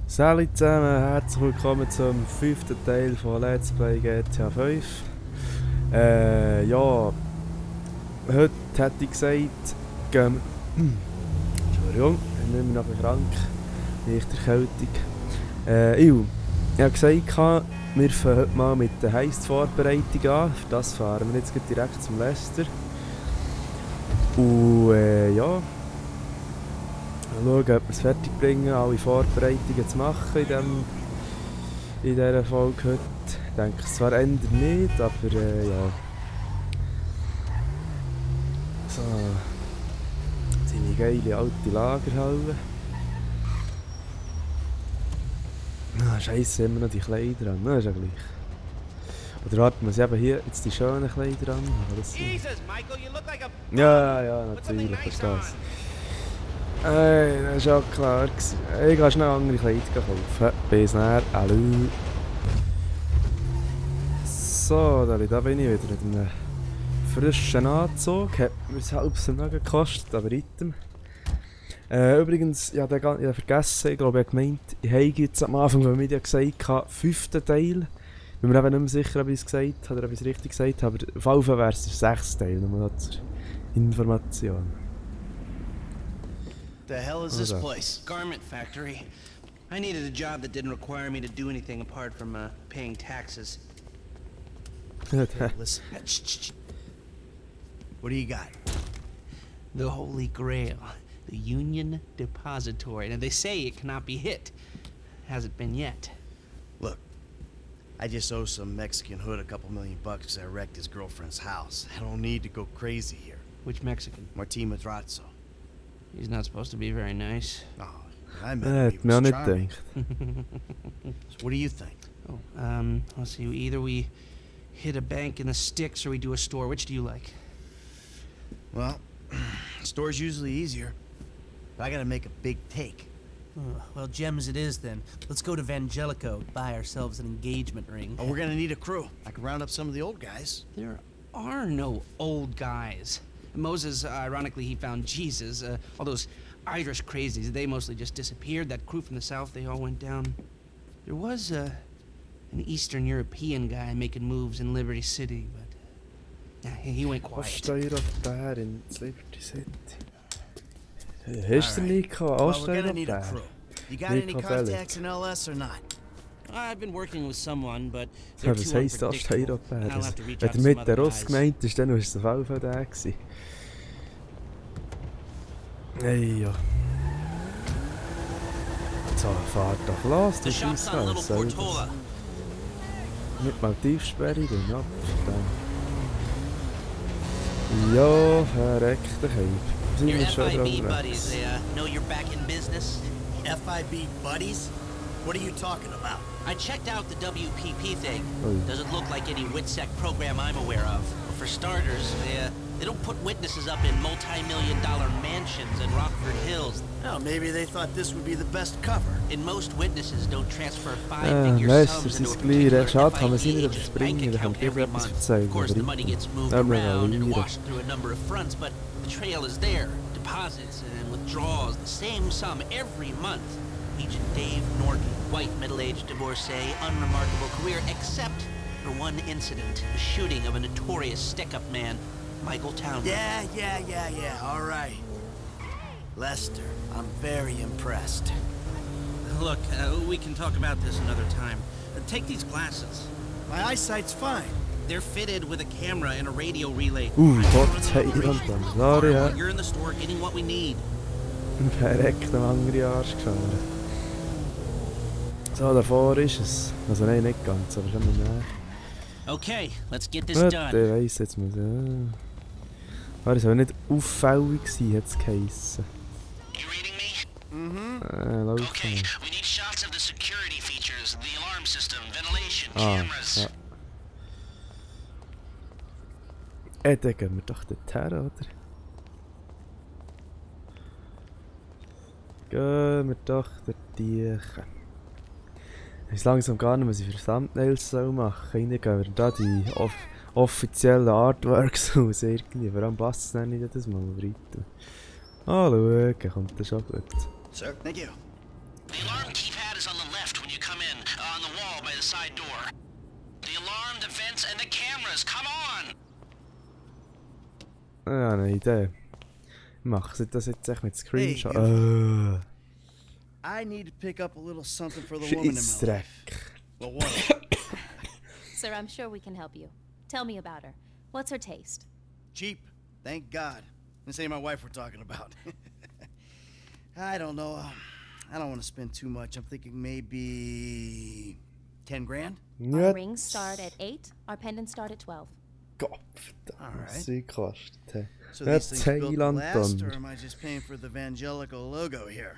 Salut zusammen, herzlich willkommen zum 5. Teil von Let's Play GTA 5. Ja, heute hätte ich gesagt, gehen wir... Entschuldigung, ich bin immer noch ein bisschen krank, leichte Erkältung. Ich habe gesagt, wir fangen heute mal mit der Heist-Vorbereitung an. Für das fahren wir jetzt direkt zum Leicester. Und ja... Schauen, ob wir es fertig bringen, alle Vorbereitungen zu machen in dieser Folge heute. Ich denke es zwar eher nicht, aber ja. So. Seine geile alte Lagerhalle. Ah, Scheisse, immer noch die Kleider an. Na, ist ja gleich. Oder warten wir, sie haben hier jetzt die schönen Kleider an. Ja, natürlich, ist das. Das war auch klar. Ich gehe schnell andere Kleider kaufen. Bis näher. Hallo. So, da bin ich wieder mit einem frischen Anzug. Hat mir das halbes noch gekostet, aber Item. Übrigens, ich habe vergessen, ich glaube, ich habe gemeint, ich habe jetzt am Anfang vom Video gesagt, 5. Teil. Ich bin mir eben nicht mehr sicher, ob ich es gesagt habe oder ob ich es richtig gesagt habe, aber auf jeden Fall wäre es der 6. Teil, nur zur Information. The hell is this place? Garment factory. I needed a job that didn't require me to do anything apart from paying taxes. Hey, listen. Shh. What do you got? The Holy Grail. The Union Depository. And they say it cannot be hit. Hasn't been yet. Look, I just owe some Mexican hood a couple $1,000,000 because I wrecked his girlfriend's house. I don't need to go crazy here. Which Mexican? Martin Madrazo. He's not supposed to be very nice. Oh, I met him. He was charming. So what do you think? Oh, let's see. Either we hit a bank in the sticks or we do a store. Which do you like? Well, store's usually easier. But I gotta make a big take. Well, gems it is then. Let's go to Vangelico, buy ourselves an engagement ring. Oh, we're gonna need a crew. I can round up some of the old guys. There are no old guys. Moses, ironically, he found Jesus. All those Irish crazies, they mostly just disappeared. That crew from the south, they all went down. There was an Eastern European guy making moves in Liberty City, but he went quiet. Was steht auf der in Liberty City? Hast du nicht gehabt? Well, we're gonna need a crew. You got any contacts in LS or not? I've been working with someone, but Ja, they're was too heisst das steht auf unpredictable. der? I'll have to reach Wenn out du to some mit der other Ross guys. gemeint hast, dann war es auf jeden Fall der gewesen. Hey, ja. So, fahrt doch los, The das shop's ist on Little was soll das? Portola. Mit mal Tiefsperrung und ab. Ja, verreckte Cape. Sind Your wir schon FIB dran? buddies, they know you're back in business. FIB buddies? What are you talking about? I checked out the WPP thing. Oh. Doesn't look like any WITSEC program I'm aware of. For starters, they don't put witnesses up in multi-million-dollar mansions in Rockford Hills. Oh, maybe they thought this would be the best cover. And most witnesses don't transfer Ja, five-figure Lester, sums es into a ist gleich. particular Schade, kann man sie FIB nicht agent's überspringen, bank da kann account ich every etwas month. erzählen. Of course, the aber money gets moved da haben wir around and verlieren. washed through a number of fronts, but the trail is there. Deposits and withdrawals, the same sum every month. Agent Dave Norton, white, middle-aged divorcee, unremarkable career, except for one incident, the shooting of a notorious stick-up man, Michael Townley. Yeah, all right. Lester, I'm very impressed. Look, we can talk about this another time. Take these glasses. My eyesight's fine. They're fitted with a camera and a radio relay. Gott, sorry, ja. You're in the store getting what we need. Verreckt am anderen Arsch gefahren. So, davor ist es. Also nein, nicht ganz, aber schon mal näher. Okay, let's get this Gut, done. ich weiss, jetzt muss ich... War es aber nicht auffällig gewesen, hat es geheissen. You reading me? Läuft Okay, nicht. we need shots of the security features, the alarm system, ventilation, Ah, cameras. ja. Dann gehen wir doch dorthin, oder? Gehen wir doch dorthin. Ich weiß langsam gar nicht, was ich für Thumbnails machen soll. Rein gehen wir da die offiziellen Artworks aus irgendwie. Warum passt es denn nicht das mal weiter? Ah, schau, kommt das schon gut. Sir, thank you. The alarm keypad is on the left when you come in, on the wall by the side door. The alarm, the vents, and the cameras, come on! Ja, eine Idee. Mach das jetzt echt mit Screenshot. I need to pick up a little something for the woman in my Scheissdreck. life. Well, what? Sir, I'm sure we can help you. Tell me about her. What's her taste? Cheap, thank God. This ain't my wife we're talking about. I don't know. I don't want to spend too much. I'm thinking maybe 10 grand. Our rings start at 8. Our pendants start at 12. Gott, was sie kostet. So these things built to last, or Thailand. am I just paying for the Evangelical logo here?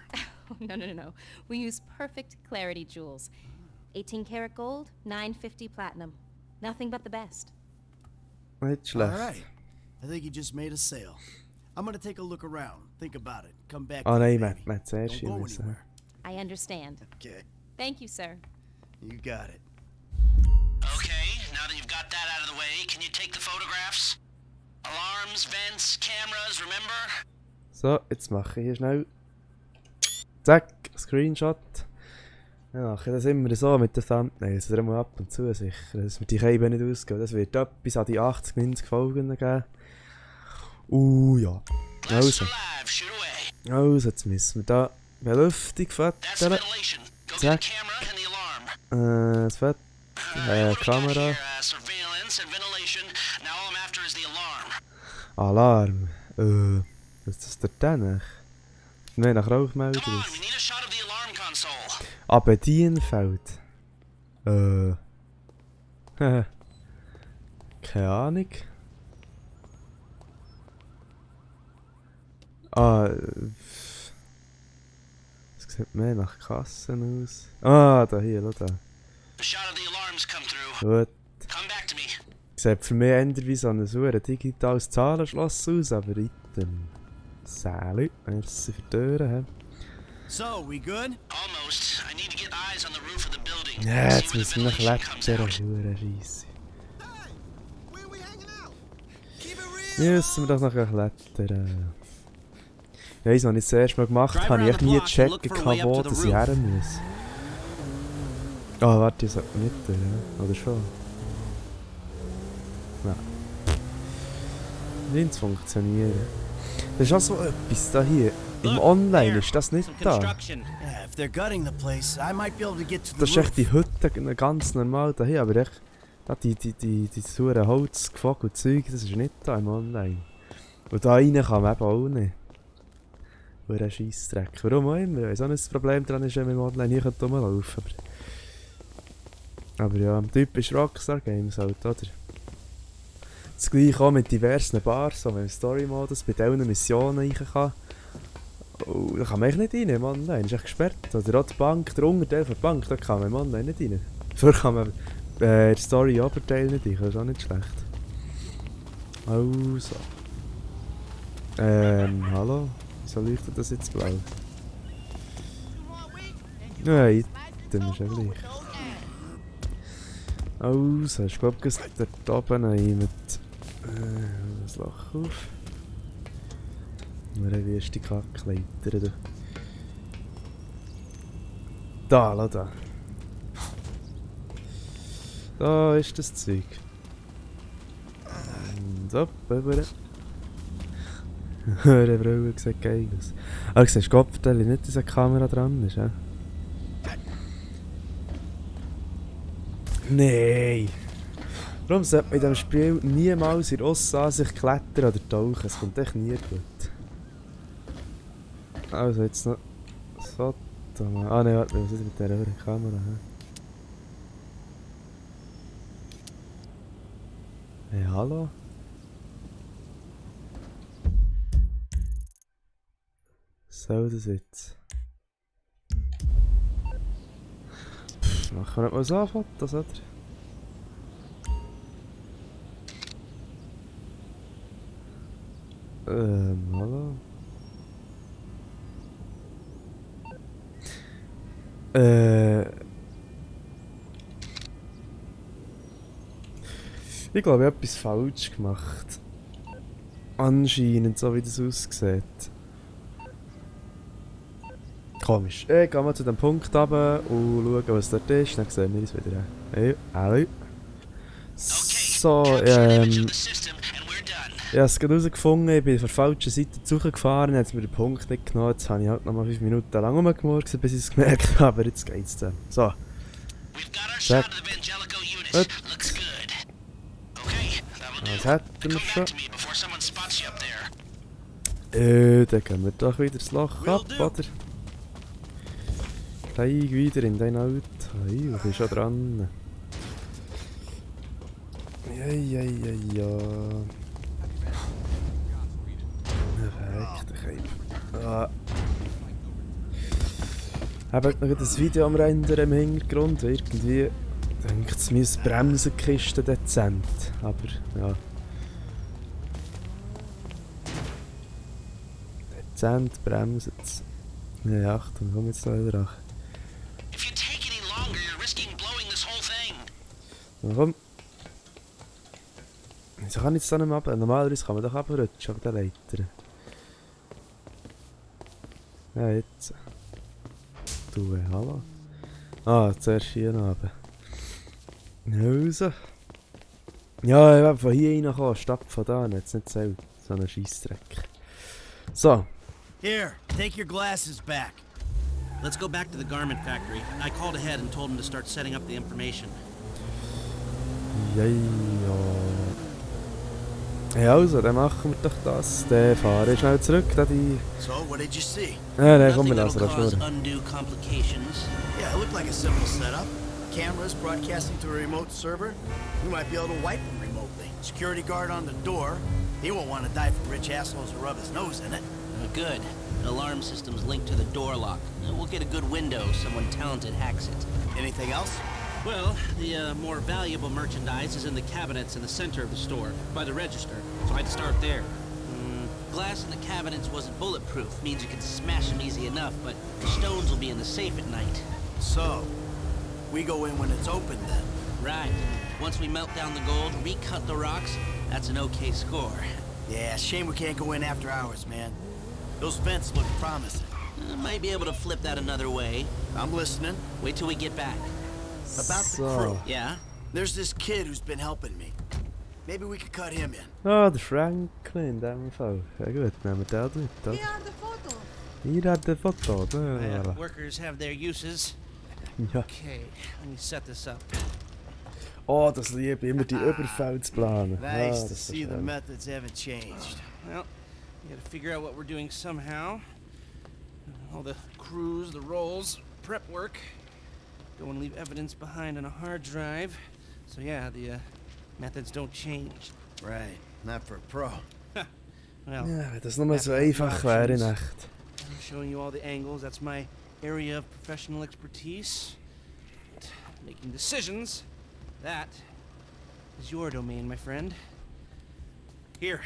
No. We use perfect clarity jewels. 18 karat gold, 950 platinum. Nothing but the best. Nicht All schlecht. right. I think you just made a sale. I'm gonna take a look around. Think about it. Come back. Oh to me, nein, baby. man zuerst Don't go müssen. anywhere. I understand. Okay, Thank you, sir. you got it. Okay, now that you've got that out of the way, can you take the photographs? Alarms, vents, cameras, remember? So, jetzt mache ich hier schnell. Zack, Screenshot. Dann mache ich das immer so mit den Thumbnails. Oder mal ab und zu sicher, dass mir die Scheibe nicht ausgehen. Das wird etwas an die 80, 90 Folgen geben. Ja. Glasses Also, are live, shoot away. jetzt müssen wir da Belüftung That's fettern. ventilation. Go get Zack. the camera and the alarm. Das Fett. What do we got Kamera. here? Surveillance and ventilation. Now all I'm after is the alarm. Alarm. Was ist das denn? Nein, nach Rauchmelder. Come on, we need a shot of the alarm console. Ah, Bedienfeld. Keine Ahnung. Das sieht mehr nach Kassen aus. Da hier, schau da. A shot of the alarms come through. Gut. Come back to me. Sieht für mich eher wie so ein digitales Zahlenschloss aus, aber item. Salut, merci für die Türen. So, we good? Almost. I need to get eyes on the roof of the building. Ja, See jetzt where the müssen wir noch ventilation comes klettern, out. Scheisse. Where we hanging out? Keep it real. Hier müssen wir doch noch klettern. Ja, das habe ich das erste Mal gemacht, habe ich echt nie gecheckt, wo dass ich her muss. Warte, ich sollte nicht durch, ja? Oder schon? Nein. Scheint zu funktionieren. Das ist auch so etwas da hier. Im Online ist das nicht da. Yeah, if they're gutting the place, I might be able to get to the Das ist roof. echt die Hütte ganz normal da hier, aber echt, da die sauren Holzgefog und Zeug, das ist nicht da im Online. Und da rein kann man eben auch nicht. Oder ein Scheissdreck. Warum auch immer, ich weiss auch nicht, das Problem daran ist, wenn man im Online hier rumlaufen kann. Aber ja, typisch Rockstar Games halt, oder? Das gleiche auch mit diversen Bars, so wenn man im Story-Modus bei diesen Missionen rein kann. Oh, da kann man echt nicht rein im Online, ist echt gesperrt. Oder auch die Bank, der Unterteil der Bank, da kann man im Online nicht rein. Dafür kann man der Story-Oberteil nicht rein, das ist auch nicht schlecht. Also. Hallo? Wieso leuchtet das jetzt blau? Nein, dann ist ja gleich. Also, ich glaube, dass dort oben mit das Loch auf. Eine wüste Kackleiter. Da, schau da. Da ist das Zeug. Und so, rüber. Der Brille sieht geil aus. Aber du siehst Kopfteil nicht, dass eine Kamera dran ist, ja? Nein! Warum sollte man in diesem Spiel niemals in der Ossansicht klettern oder tauchen? Es kommt echt nie gut. Also jetzt noch das Foto. Ah ne, warte, was ist mit dieser Kamera? Hey, hallo? Was soll das jetzt? Machen wir nicht mal so Fotos, oder? Hallo? Ich glaube, ich habe etwas falsch gemacht. Anscheinend, so wie das aussieht. Komisch. Ich gehe mal zu dem Punkt runter und schaue, was dort ist. Dann sehen wir uns wieder. Hey, hallo. So, ich habe es gerade herausgefunden, ich bin auf der falschen Seite zugefahren, jetzt hat mir den Punkt nicht genommen. Jetzt habe ich halt noch mal 5 Minuten lang rumgemurkst, bis ich es gemerkt habe, aber jetzt geht's dann. So. Check. Gut. Das hätten wir schon. Dann gehen wir doch wieder das Loch ab, oder? Steig wieder in dein Auto. Hey, ich bin schon dran. Ja. Verreckt, ah. Ich habe noch das Video am Rendern im Hintergrund. Irgendwie denke ich, meine Bremsenkiste dezent. Aber ja. Dezent bremsen. Ja, Achtung, komm jetzt da wieder rein. Na komm. Wieso kann ich jetzt da nicht mehr ab? Normalerweise kann man doch abrutschen auf den Leitern. Ja, jetzt. Du, hallo. Ah, zuerst hier runter. Also. Ja, ich habe von hier reingekommen, statt von da. Jetzt nicht so ein Scheissdreck. So. Here, take your glasses back. Let's go back to the garment factory. I called ahead and told him to start setting up the information. Ja. Ja, also, dann machen wir doch das. Dann fahren wir schnell zurück, da die... So, what did you see? Nein, komm, wir lassen Nothing das that'll schnurren. cause undue complications. Yeah, it looked like a simple setup. Cameras broadcasting to a remote server. You might be able to wipe them remotely. Security guard on the door. He won't want to die for rich assholes who rub his nose in it. Good. The alarm system's linked to the door lock. We'll get a good window. Someone talented hacks it. Anything else? Well, the more valuable merchandise is in the cabinets in the center of the store, by the register, so I'd start there. Glass in the cabinets wasn't bulletproof, means you can smash them easy enough, but the stones will be in the safe at night. So, we go in when it's open then? Right. Once we melt down the gold, recut the rocks, that's an okay score. Yeah, shame we can't go in after hours, man. Those vents look promising. Might be able to flip that another way. I'm listening. Wait till we get back. About the crew. Yeah? There's this kid who's been helping me. Maybe we could cut him in. Ah, der Franklin in dem Fall. Ja gut, nehmen wir den mit, oder? Hier hat der Foto. Workers have their uses. Ja. Okay, let me set this up. Oh, das liebe ich, immer die Überfälle zu planen. Nice Ah, to das ist so see the schön. methods haven't changed. Well, we gotta figure out what we're doing somehow. All the crews, the roles, prep work. Don't want to leave evidence behind on a hard drive. So yeah, the methods don't change. Right, not for a pro. Well, Ja, wenn das nur so einfach wäre in echt. I'm showing you all the angles. That's my area of professional expertise. But making decisions, that is your domain, my friend. Here.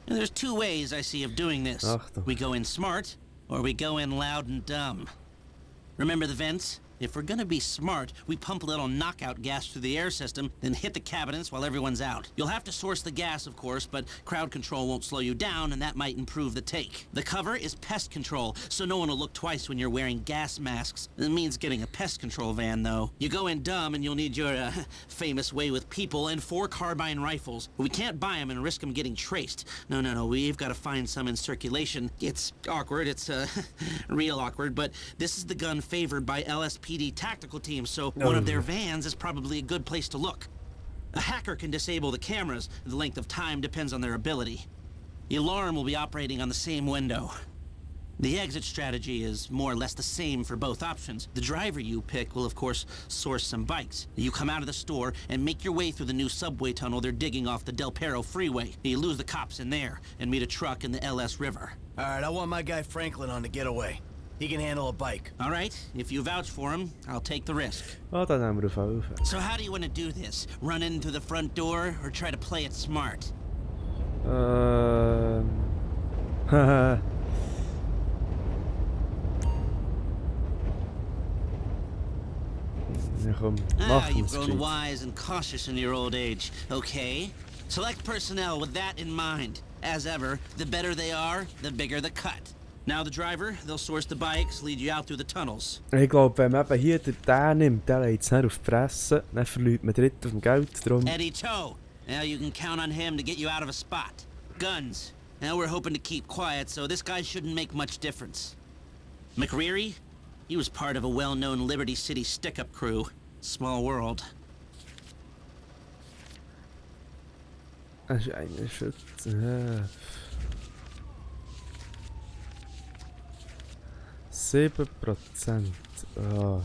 Now, there's two ways I see of doing this. Achtung. We go in smart, or we go in loud and dumb. Remember the vents? If we're gonna be smart, we pump a little knockout gas through the air system, then hit the cabinets while everyone's out. You'll have to source the gas, of course, but crowd control won't slow you down, and that might improve the take. The cover is pest control, so no one will look twice when you're wearing gas masks. It means getting a pest control van, though. You go in dumb, and you'll need your famous way with people and 4 carbine rifles. We can't buy them and risk them getting traced. No, we've got to find some in circulation. It's awkward, it's real awkward, but this is the gun favored by LSPD tactical teams, so one of their vans is probably a good place to look. A hacker can disable the cameras. The length of time depends on their ability. The alarm will be operating on the same window. The exit strategy is more or less the same for both options. The driver you pick will, of course, source some bikes. You come out of the store and make your way through the new subway tunnel they're digging off the Del Perro freeway. You lose the cops in there and meet a truck in the LS River. All right, I want my guy Franklin on the getaway. He can handle a bike. All right, if you vouch for him, I'll take the risk. Ah, dann nehmen wir auf Hilfe. So how do you want to do this? Run in through the front door or try to play it smart? Haha. Ja komm, machen You've wir's grown gescheit. wise and cautious in your old age. Okay. Select personnel with that in mind. As ever, the better they are, the bigger the cut. Now the driver, they'll source the bikes, lead you out through the tunnels. Ich glaube, wenn man eben hier den nimmt, der legt es nicht auf die Fresse, dann verliert man Drittel vom Geld. Darum. Eddie Toe. Now you can count on him to get you out of a spot. Guns. Now we're hoping to keep quiet, so this guy shouldn't make much difference. McReary? He was part of a well-known Liberty City stick-up crew. Small world. Das ist eine Schütze. 7%. Oh.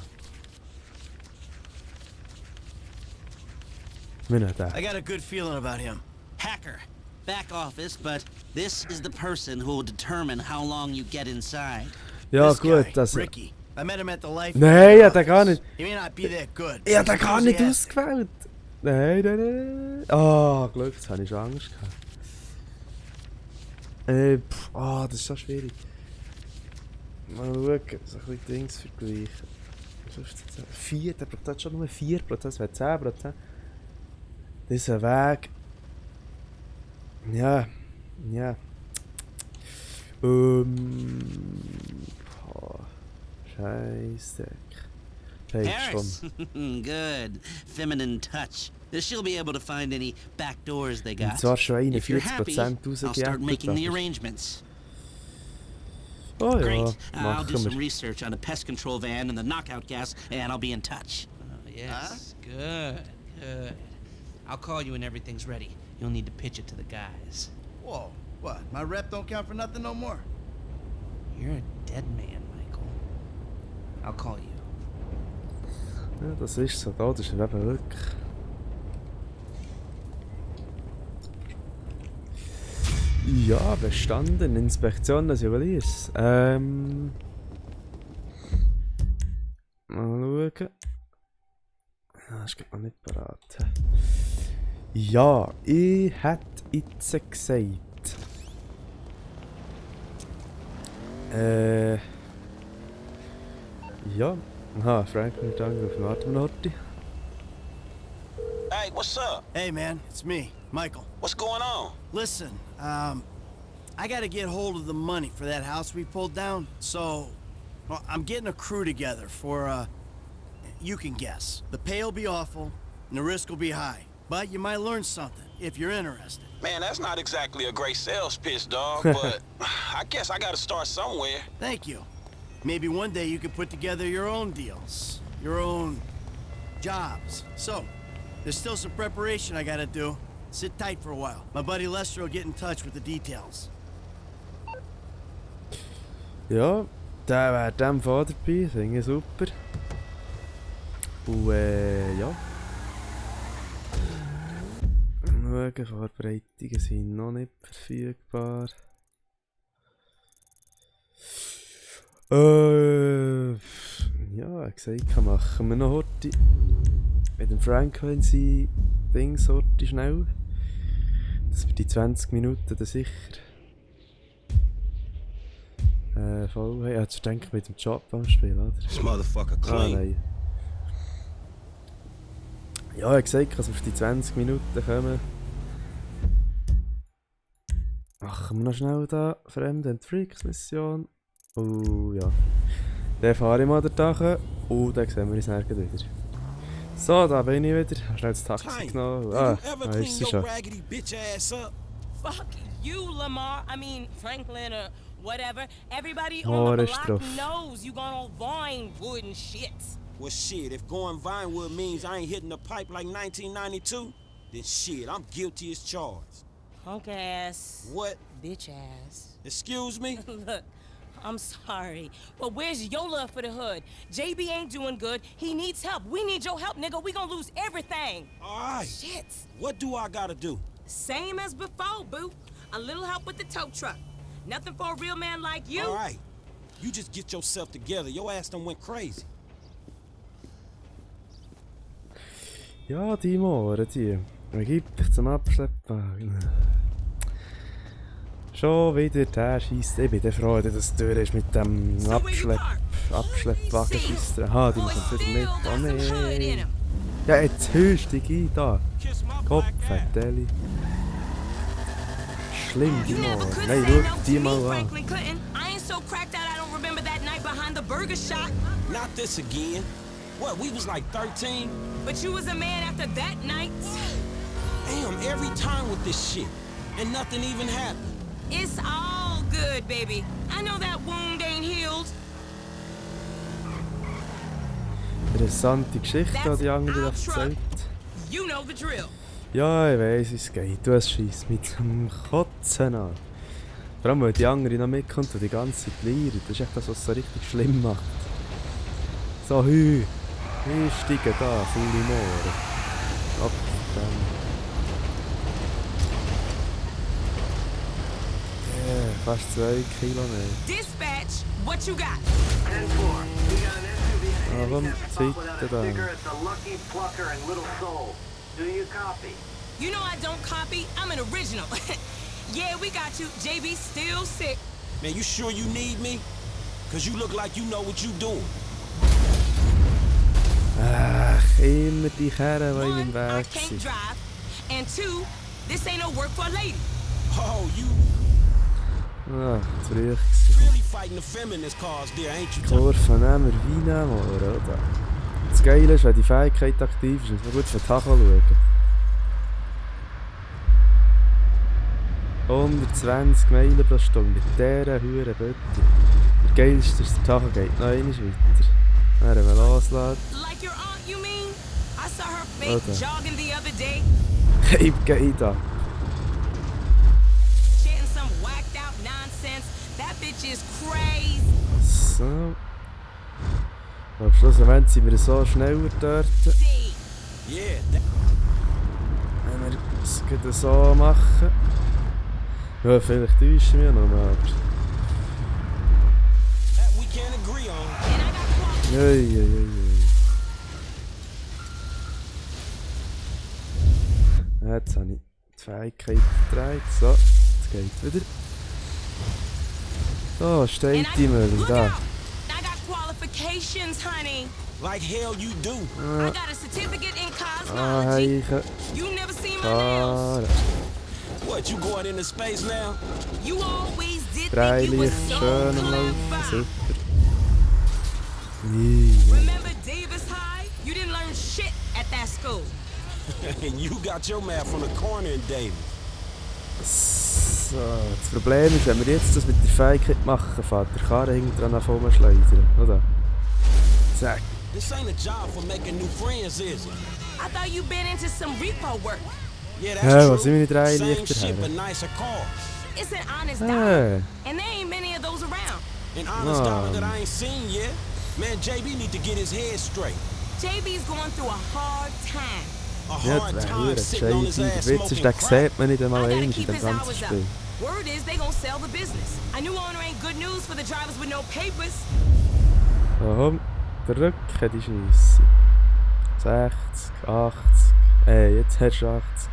I got a good feeling about him. Hacker. Back office, but this is the person who will determine how long you get inside. Ja, This gut, guy, das. Ricky. I met him at the life. Nein, ja, der gar nicht. He may not be that good. Ja, der gar nicht Enthusiastic. ausgewählt. Nein. Ah, Glück, jetzt hatte ich schon Angst gehabt. Das ist so schwierig. Mal schauen, so ein bisschen Dings vergleichen. 15, 4%, schon nur 4%, das wäre 10%. Dieser Weg. Ja. Scheiße. Paris. Good. Feminine touch. She'll be able to find any back doors they got. Und zwar schon If you're happy, 41% I'll start making the rausgejagt. arrangements. Oh ja, Great. I'll do machen some wir. research on the pest control van and the knockout gas, and I'll be in touch. Yes. Good. I'll call you when everything's ready. You'll need to pitch it to the guys. Whoa, what? My rep don't count for nothing no more? You're a dead man, Michael. I'll call you. Ja, das ist so, da, das ist eben wirklich. Ja, bestanden. Inspektion des Juweliers. Mal schauen. Ah, ist gerade noch nicht parat. Ja, ich hätte jetzt gesagt. Ja. Aha, Franklin angerufen. Warte mal, Horti. Hey, what's up? Hey, man, it's me, Michael. What's going on? Listen, I gotta get hold of the money for that house we pulled down, so... Well, I'm getting a crew together for, you can guess. The pay will be awful, and the risk will be high. But you might learn something, if you're interested. Man, that's not exactly a great sales pitch, dog, but I guess I gotta start somewhere. Thank you. Maybe one day you could put together your own deals, your own jobs. So, there's still some preparation I gotta do. Sit tight for a while. My buddy Lester will get in touch with the details. Ja, der wäre dem Fall dabei, finde ich super. Und ja. Schauen, Vorbereitungen sind noch nicht verfügbar. Ja, gesagt, machen wir noch heute mit dem Franklin sein Ding heute schnell. Dass wir die 20 Minuten dann sicher voll haben. Jetzt denke ich mit dem Job am Spiel, oder? This motherfucker Ah, clean. nein. Ja, ich habe gesagt, dass wir auf die 20 Minuten kommen. Machen wir noch schnell da Fremd and Freaks Mission. Ja. Dann fahre ich mal da und dann sehen wir uns nachher wieder. So, da bin ich wieder. Habe schnell das Taxi Tiny, genommen. did Ah, you ever da clean ist sie your schon. raggedy bitch ass up? Fuck you, Lamar. I mean, Franklin or whatever. Everybody Oh, on the that's block tough. knows you gone on Vinewood and shit. Well, shit, if going Vinewood means I ain't hitting the pipe like 1992, then shit, I'm guilty as charged. Punk ass. What? Bitch ass. Excuse me? Look, I'm sorry, but where's your love for the hood? JB ain't doing good. He needs help. We need your help, nigga. We gonna lose everything. All right. Shit. What do I gotta do? Same as before, boo. A little help with the tow truck. Nothing for a real man like you. All right. You just get yourself together. Your ass done went crazy. Ja, die Mohren, die. Wer gibt dich zum Abschleppwagen? Schon wieder der Scheisse. Ich bin froh, dass es durch ist mit dem Abschleppwagen. Aha, die machen wieder mit. Oh nein. Ja, jetzt hörst du dich ein da. Kopfvertelle. Schlimm, die Mohren. Nein, schau die mal an. Franklin Clinton. I ain't so crack behind the burger shop. Not this again. What, we was like 13? But you was a man after that night. Damn, every time with this shit. And nothing even happened. It's all good, baby. I know that wound ain't healed. Interessante Geschichte, die die andere That's our erzählt. You know the drill. Ja, ich weiss, wie es geht. Du hast Scheiss mit dem Kotzen an. Vor allem, weil die andere noch mitkommt und die ganze Zeit liert. Das ist echt das, was es so richtig schlimm macht. So, hü. Einsteigen da, faule Mohren. Ab dann. Yeah, fast 2 Kilometer. Dispatch, what you got? 10-4. We got an SUV Ah, warum handicap spot without a zieht er da? sticker. It's a Lucky Plucker and Little Soul. Do you copy? You know I don't copy. I'm an original. Yeah, we got you. JB still sick. Man, you sure you need me? Cause you look like you know what you doing. Ach, immer die Kerren, die in One, meinem I Weg can't sind. drive. And two, this ain't no work for a lady. Oh, you Ah, zu früh gewesen. really fighting the feminist cause there, ain't you? Kurve nehmen wir, Wein nehmen, oder? Das Geile ist, wenn die Fähigkeit aktiv ist, muss man gut für den Tag schauen. 120 Meilen pro Stunde mit dieser huren Bötti. Der Geilste ist, der Tacho geht noch einmal weiter. Dann wenn man loslässt, Like your aunt, you mean? I saw her fake Okay. jogging the other day. geht ab. Chanting some whacked out nonsense. That bitch is crazy. So. Am Schluss sind wir so schneller dort. Yeah, that, Wenn wir es gerade so machen. Ja, vielleicht täuschen wir noch mal. we can't agree on. And I got quality. Uiuiui. Jetzt habe ich die Fähigkeit gedreht. So, jetzt geht wieder. So, steht And die I Müll look da. out. I got qualifications, honey. Like hell you do. I got a certificate in Ah, cosmology. heiche. You never seen my nails. Klar. What, you going into space now? You always did Drei think you was Licht, so schön am Laufen. clever. Super. Nee. Remember Davis High? You didn't learn shit at that school. And you got your math from the corner in Davis. So, das Problem ist, wenn wir jetzt das mit der Fähigkeit machen, fährt der Karren hinten dran auf schleudern, oder? Zack. This ain't a job for making new friends, is it? I thought you been into some repo work. Yeah, Ja, that's wo true. sind meine 3 Same Lichter shit, but her? nicer cars. It's an honest dollar. Hey. And there ain't many of those around. An honest No. dollar that I ain't seen yet. Man, JB need to get his head straight. JB's going through a hard time. A Ja, hard das wäre time verdammt sitting on his scheiße. ass Der Witz ist, smoking den crack. sieht man nicht einmal I gotta einmal in keep dem his ganzen hours up. Spiel. Word is they gonna sell the business. A new owner ain't good news for the drivers with no papers. So, drücken die Scheisse. 60, 80. Jetzt hast du 80.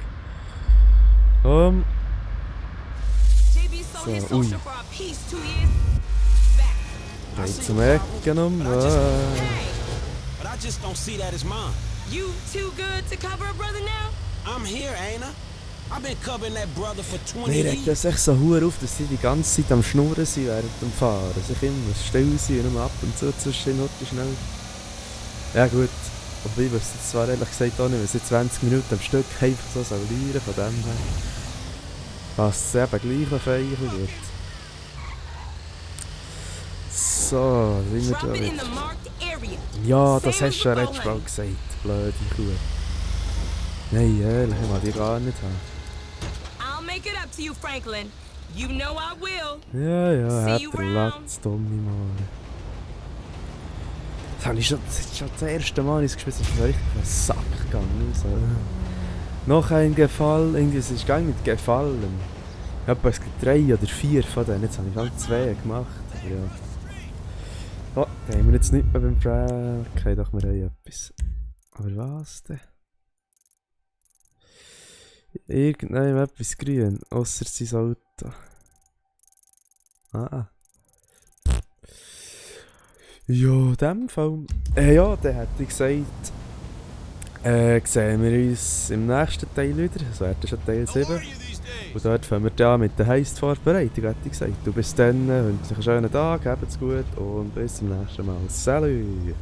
JB sold his So, ui. social for a piece 2 years back. Geht zum Ecken um. Hey, But I just don't see that as mine. you too good to cover a brother now? I'm here, ain't I? I've been covering that brother for 20 Mir regt years. das echt so hure auf, dass sie die ganze Zeit am Schnurren sind während dem Fahren. Sich immer still sind und nur ab und zu zwischendurch schnell. Ja gut, wobei ich wüsste jetzt zwar ehrlich gesagt auch nicht, weil sie 20 Minuten am Stück einfach so saulieren, von dem her passt es eben gleich auf eigentlich gut. So, sind wir Drop da it in wieder. the marked area. Ja, das Same hast du schon as letztes Mal Honey. gesagt, blöde Kuh. Nein, ehrlich, ich will die gar nicht haben. I'll make it up to you, Franklin. You know I will. Ja, ja, See hat you er round. Latz, dumme Mann. Das ist schon das erste Mal, dass ich gespielt habe, es ist mir richtig auf den Sack gegangen. So. Noch ein Gefall, irgendwie, es ist gar nicht gefallen. Ich habe es 3 oder 4 von denen, jetzt habe ich halt 2 gemacht. Aber ja. Oh, da haben wir jetzt nicht mehr beim Track. Okay, doch, wir haben etwas. Aber was denn? Irgendeinem etwas grün, ausser sein Auto. Ah. Ja, in dem Fall. Ja, dann hätte ich gesagt, sehen wir uns im nächsten Teil wieder. Das wäre schon Teil 7. Und dort fangen wir dann mit der Heist-Vorbereitung, hätte ich gesagt. Und bis dann, wünsche ich einen schönen Tag, habt's gut und bis zum nächsten Mal. Salut!